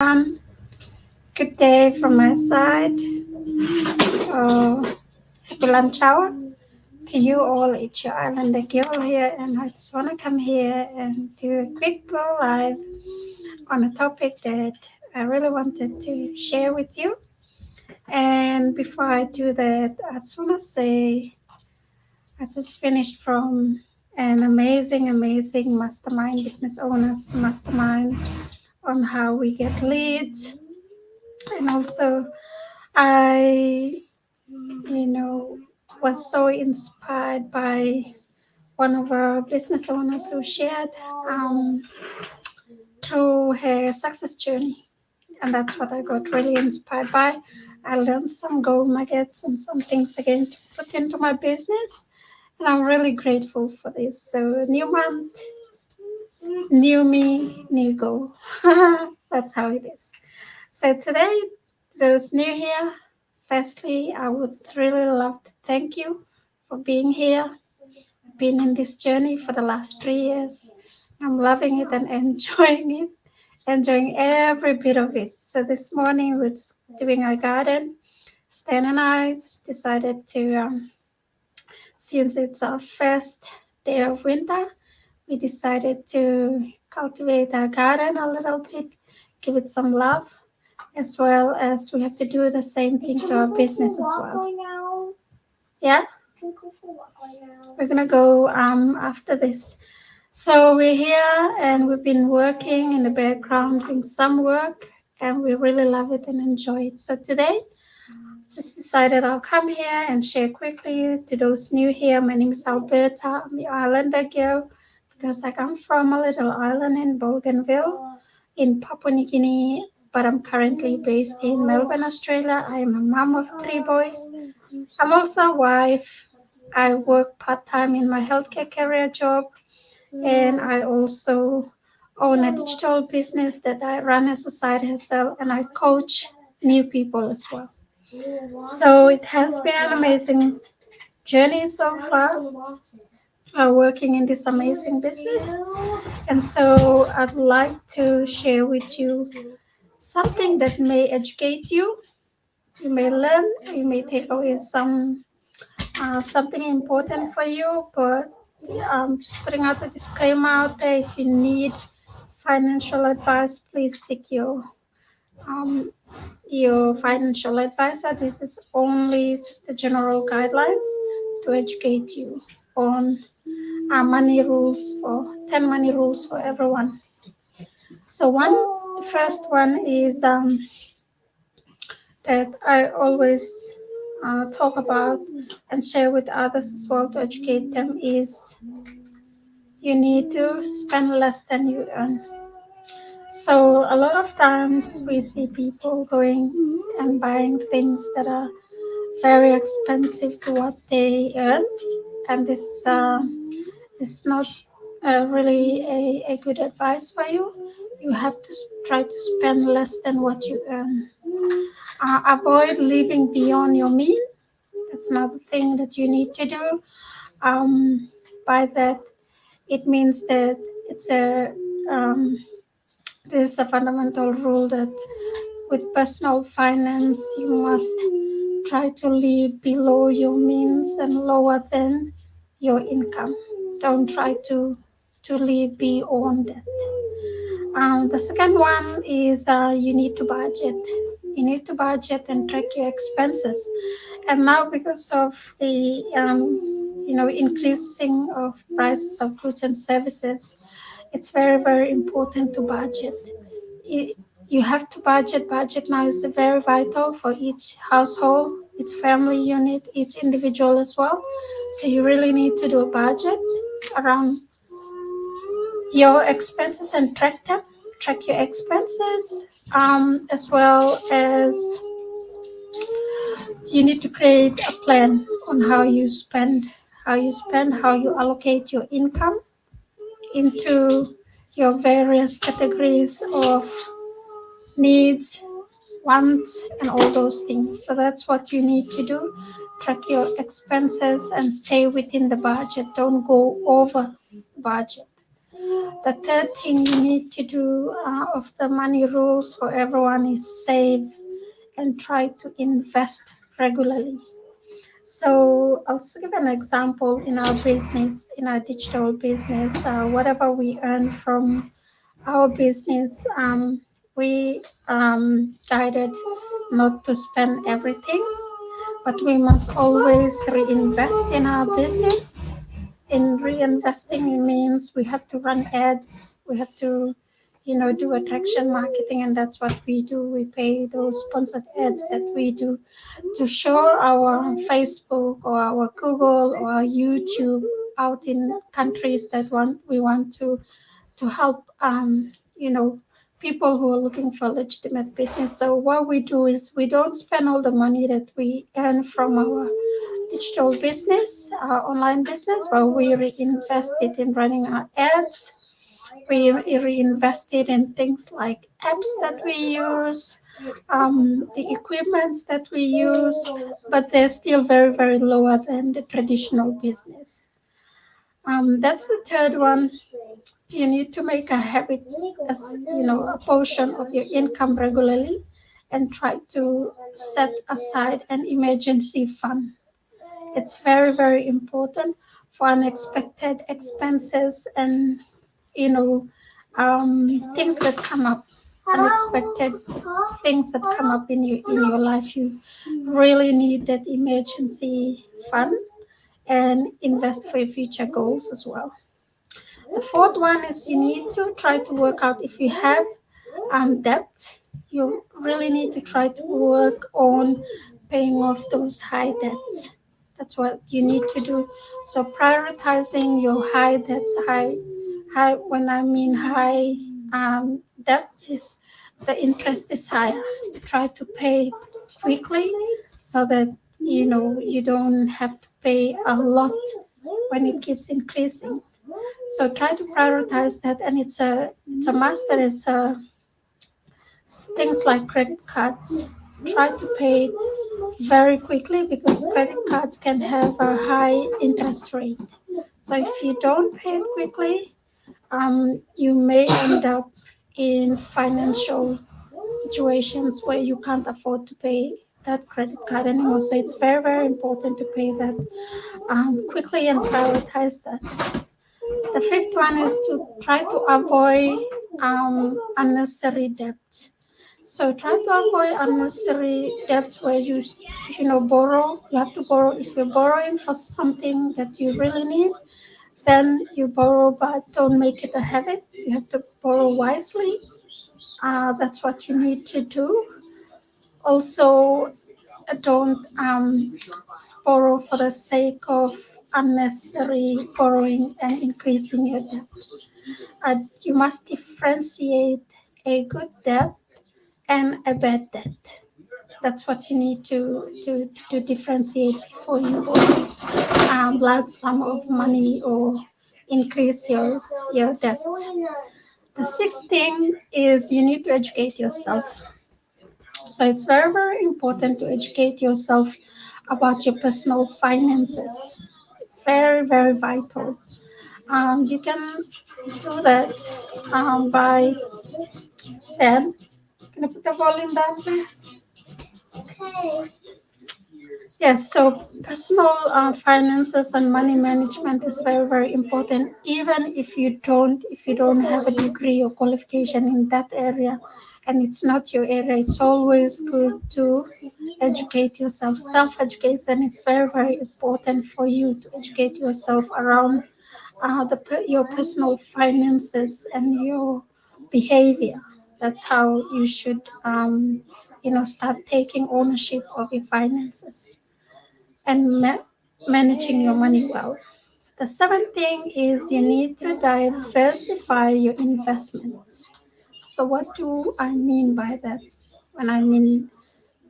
Um, Good day from my side. Happy lunch hour to you all. It's your Islander girl here, and I just want to come here and do a quick go live on a topic that I really wanted to share with you. And before I do that, I just want to say I just finished from an amazing mastermind, business owners mastermind on how we get leads, and also I was so inspired by one of our business owners who shared um, through her success journey. And that's what I got really inspired by. I learned some gold nuggets and some things again to put into my business. And I'm really grateful for this. So, new month, new me, new goal. That's how it is. So, today, those new here, firstly, I would really love to thank you for being here. Been in this journey for the last 3 years. I'm loving it and enjoying it, enjoying every bit of it. So this morning we're just doing our garden. Stan and I just decided to, since it's our first day of winter, we decided to cultivate our garden a little bit, give it some love, as well as we have to do the same thing to our business as well. Yeah, we're gonna go after this. So we're here and we've been working in the background doing some work and we really love it and enjoy it. So today, just decided I'll come here and share quickly to those new here. My name is Alberta. I'm the Islander girl because I come from a little island in Bougainville in Papua New Guinea, but I'm currently based in Melbourne, Australia. I am a mom of 3 boys. I'm also a wife. I work part-time in my healthcare career job, and I also own a digital business that I run as a side hustle, and I coach new people as well. So it has been an amazing journey so far, working in this amazing business. And so I'd like to share with you something that may educate you. You may learn, you may take away something important for you, but just putting out a disclaimer out there. If you need financial advice, please seek um, your financial advisor. This is only just the general guidelines to educate you on money rules for 10 money rules for everyone. So the first one is that I always talk about and share with others as well to educate them is you need to spend less than you earn. So a lot of times we see people going and buying things that are very expensive to what they earn, and this is not really a good advice for you. You have to try to spend less than what you earn. Avoid living beyond your means. That's another thing that you need to do. By that, it means that it's a this is a fundamental rule that with personal finance, you must try to live below your means and lower than your income. Don't try to live beyond that. The second one is you need to budget. You need to budget and track your expenses. And now, because of the increasing of prices of goods and services, it's very important to budget. You you have to budget. Budget now is very vital for each household, each family unit, each individual as well. So you really need to do a budget around your expenses and track your expenses, as well as you need to create a plan on how you allocate your income into your various categories of needs, wants, and all those things. So that's what you need to do. Track your expenses and stay within the budget. Don't go over budget. The third thing you need to do of the money rules for everyone is save and try to invest regularly. So I'll just give an example in our business, in our digital business, whatever we earn from our business, we guided not to spend everything, but we must always reinvest in our business. In reinvesting, it means we have to run ads, we have to, do attraction marketing, and that's what we do. We pay those sponsored ads that we do to show our Facebook or our Google or our YouTube out in countries that we want to help, people who are looking for legitimate business. So what we do is we don't spend all the money that we earn from our digital business, our online business, but we reinvest it in running our ads. We reinvest it in things like apps that we use, the equipments that we use, but they're still very, very lower than the traditional business. That's the third one. You need to make a habit, as a portion of your income regularly, and try to set aside an emergency fund. It's very, very important for unexpected expenses and, things that come up, unexpected things that come up in your life. You really need that emergency fund and invest for your future goals as well. The fourth one is you need to try to work out if you have debt. You really need to try to work on paying off those high debts. That's what you need to do. So prioritizing your high debts, high. When I mean high debt, is the interest is higher. You try to pay quickly so that you don't have to pay a lot when it keeps increasing. So try to prioritize that, and it's a must, and it's a things like credit cards. Try to pay very quickly because credit cards can have a high interest rate. So if you don't pay it quickly, you may end up in financial situations where you can't afford to pay that credit card anymore. So it's very, very important to pay that quickly and prioritize that. The fifth one is to try to avoid unnecessary debt. So try to avoid unnecessary debts where borrow. You have to borrow if you're borrowing for something that you really need. Then you borrow, but don't make it a habit. You have to borrow wisely. That's what you need to do. Also, don't borrow for the sake of unnecessary borrowing and increasing your debt. You must differentiate a good debt and a bad debt. That's what you need to differentiate before you large sum of money or increase your debt. The sixth thing is you need to educate yourself. So it's very, very important to educate yourself about your personal finances. Very, very vital. You can do that by Stan. Can you put the volume down, please? Okay. Yes, so personal finances and money management is very, very important. Even if you don't have a degree or qualification in that area, and it's not your area, it's always good to educate yourself. Self-education is very, very important for you to educate yourself around your personal finances and your behavior. That's how you should, start taking ownership of your finances and managing your money well. The seventh thing is you need to diversify your investments. So, what do I mean by that? When I mean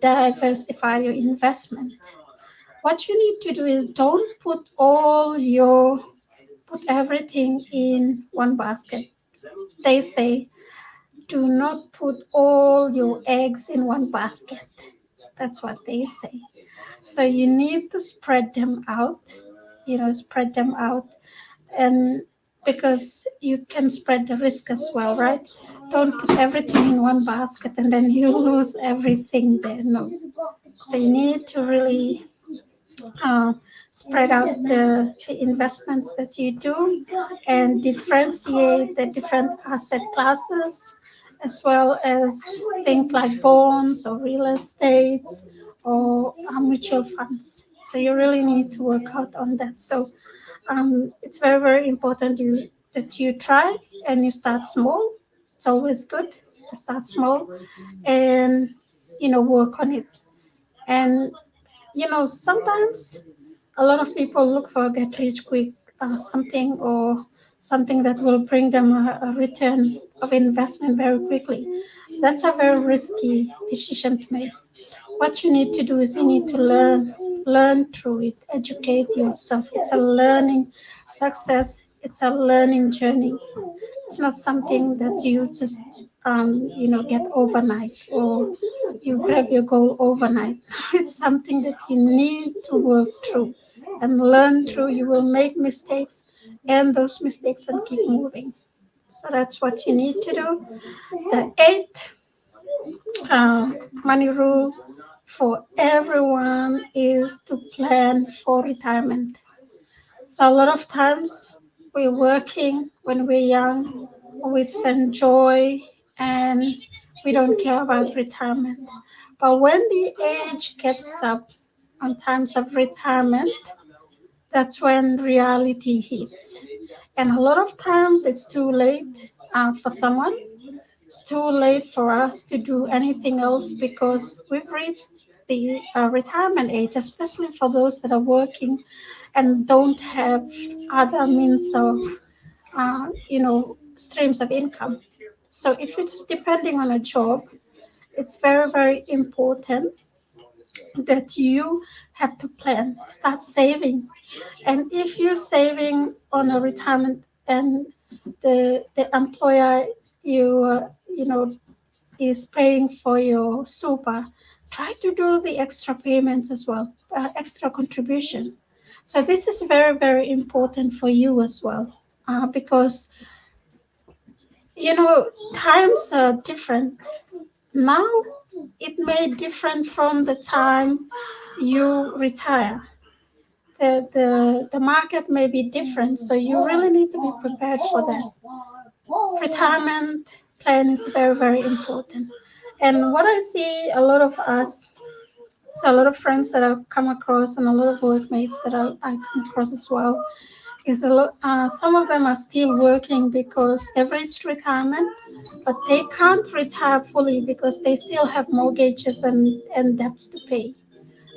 diversify your investment, what you need to do is don't put everything in one basket. They say do not put all your eggs in one basket. That's what they say. So you need to spread them out, and because you can spread the risk as well, right? Don't put everything in one basket and then you lose everything there. No. So you need to really uh, spread out the investments that you do and differentiate the different asset classes, as well as things like bonds or real estate or mutual funds. So you really need to work out on that. So it's very, very important that you try and you start small. It's always good to start small and, work on it. And, sometimes a lot of people look for get rich quick something, or something that will bring them a return of investment very quickly. That's a very risky decision to make. What you need to do is you need to learn through it, educate yourself. It's a learning success. It's a learning journey. It's not something that you just get overnight, or you grab your goal overnight. It's something that you need to work through and learn through. You will make mistakes, and those mistakes, and keep moving. So that's what you need to do. The eighth money rule for everyone is to plan for retirement. So a lot of times we're working when we're young, we just enjoy, and we don't care about retirement. But when the age gets up on times of retirement, that's when reality hits. And a lot of times it's too late for someone. It's too late for us to do anything else because we've reached the retirement age, especially for those that are working and don't have other means of, streams of income. So if you're just depending on a job, it's very, very important that you have to plan, start saving. And if you're saving on a retirement and the employer is paying for your super, try to do the extra payments as well, extra contribution. So this is very, very important for you as well, because times are different now. It may different from the time you retire. The market may be different, so you really need to be prepared for that. Retirement plan is very, very important. And what I see a lot of us, so a lot of friends that I've come across and a lot of workmates that I come across as well, is a lot. Some of them are still working because they've reached retirement, but they can't retire fully because they still have mortgages and debts to pay.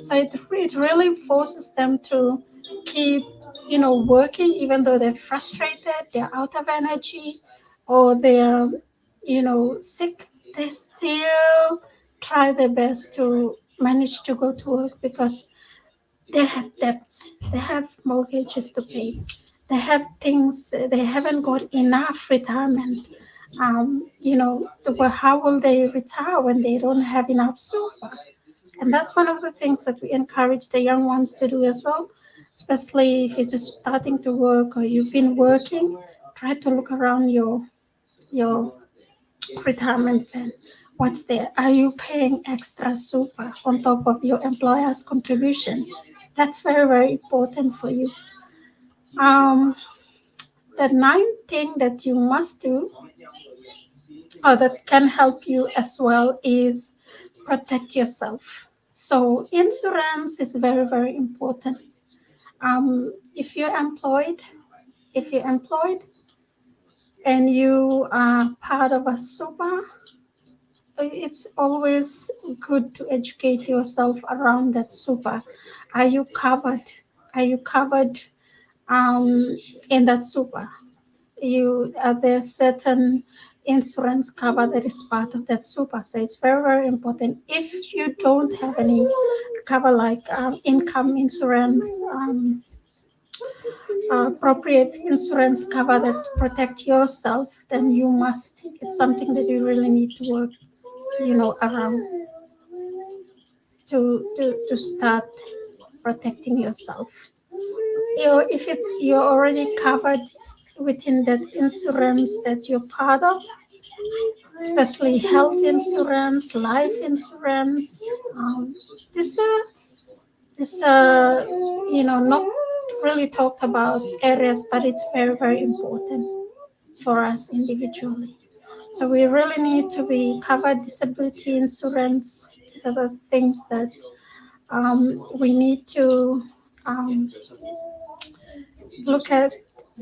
So it really forces them to keep, working even though they're frustrated, they're out of energy, or they're, sick. They still try their best to manage to go to work because they have debts, they have mortgages to pay, they have things, they haven't got enough retirement. How will they retire when they don't have enough super? And that's one of the things that we encourage the young ones to do as well, especially if you're just starting to work or you've been working. Try to look around your retirement plan. What's there? Are you paying extra super on top of your employer's contribution? That's very, very important for you. Um, the ninth thing that you must do, or that can help you as well, is protect yourself. So insurance is very, very important. If you're employed, if you're employed and you are part of a super, it's always good to educate yourself around that super. Are you covered? Are you covered in that super? Are there certain insurance cover that is part of that super? So it's very, very important. If you don't have any cover like income insurance, appropriate insurance cover that protect yourself, then you must. It's something that you really need to work, around to start protecting yourself. If you're already covered, within that insurance that you're part of, especially health insurance, life insurance. These are not really talked about areas, but it's very, very important for us individually. So we really need to be covered disability insurance. These are the things that we need to um, look at.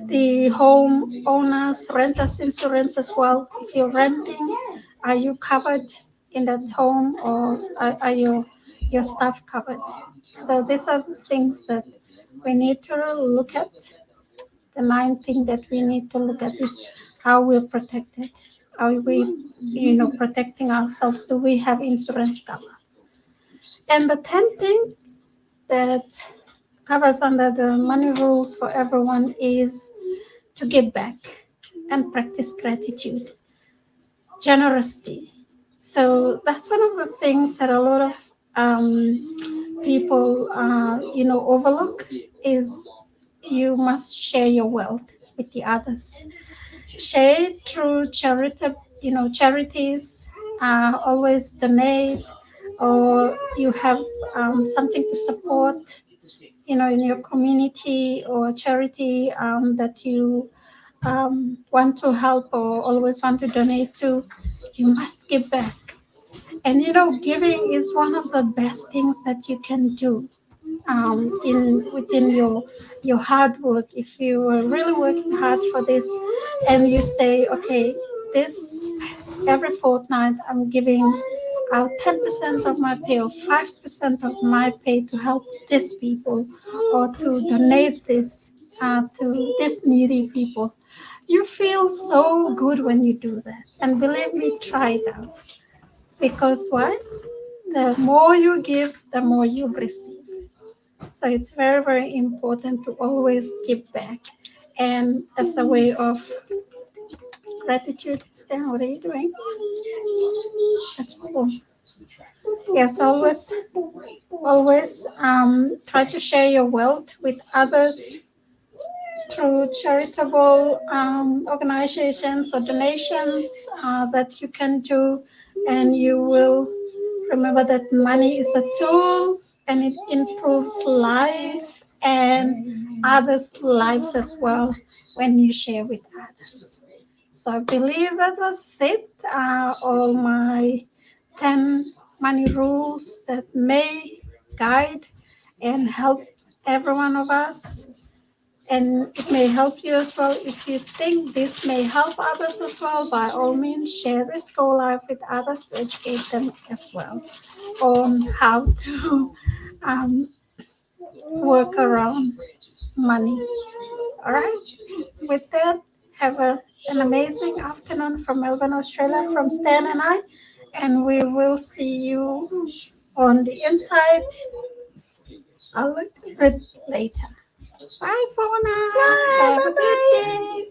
The home owners renters insurance as well. If you're renting, are you covered in that home, or are your staff covered? So these are the things that we need to look at. The ninth thing that we need to look at is how we're protected. Are we, protecting ourselves? Do we have insurance cover? And the 10th thing that covers under the money rules for everyone is to give back and practice gratitude, generosity. So that's one of the things that a lot of people, overlook is you must share your wealth with the others. Share it through charities. Always donate, or you have something to support, in your community or charity that you want to help or always want to donate to. You must give back. And giving is one of the best things that you can do in within your hard work. If you are really working hard for this, and you say, okay, this every fortnight I'm giving out 10% of my pay or 5% of my pay to help these people, or to donate this to these needy people. You feel so good when you do that. And believe me, try it out. Because why? The more you give, the more you receive. So it's very, very important to always give back. And as a way of gratitude, Stan, what are you doing? That's cool. Yes, always try to share your wealth with others through charitable organizations or donations that you can do, and you will remember that money is a tool, and it improves life and others' lives as well when you share with others. So I believe that was it. All my 10 money rules that may guide and help every one of us, and it may help you as well. If you think this may help others as well, by all means, share this Go Live with others to educate them as well on how to um, work around money. All right. With that, have an amazing afternoon from Melbourne, Australia, from Stan and I, and we will see you on the inside a little bit later. Bye for now. Have a good day.